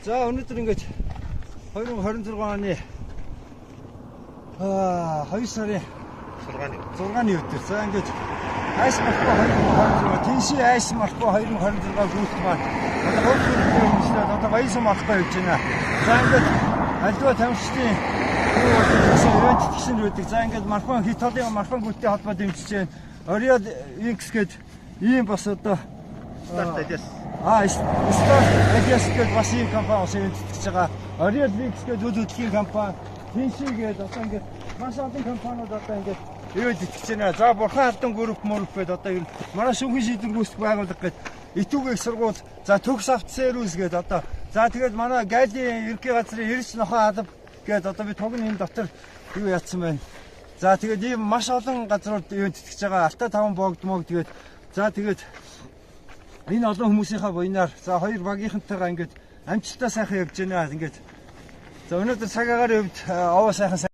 За өнөөдөр ингэж 2026 оны 2 сарын 6-ны өдөр. За ингэж айс маркуу 2026 Тэнши айс маркуу 2026 гүйт маань одоо хөлбөрийн өмчлөөд одоо баясан маркуу явж байна. За ингэж альва тамирчдын ивент итгэсэн байдаг. За ингэж маркуу хит толын маркуу гүйтэй холбоо дэмжиж байна. Oriod Inks гээд ийм бас одоо Start Adidas гээд бас ийм компани ус ивент итгэж байгаа. Oriod Inks гээд үйл хөдлөлийн компани Тэнши гээд одоо ингэж маш олон компаниуд одоо ингэж ивент итгэж байна. За бурхан алдан групп гээд одоо ер нь манай шүүхийн шийдвэр гүйцэтгэх байгууллага гээд итүүгийн сургууль, за төгс авт сервис гээд одоо за тэгээд манай Галийн ерөнхий газрын эрс нохоо алба гээд одоо би тогны юм дотор юу яатсан байна. За тэгээд ийм маш олон газрууд ивент итгэж байгаа. Алта 5 богдмог тэгээд за тэгээд энэ олон хүмүүсийнхаа буйнаар за хоёр багийнхантайгаа ингээд амжилтаа сайхан явж байна. Ингээд за өнөөдөр цаг агаарын хувьд овоо сайхан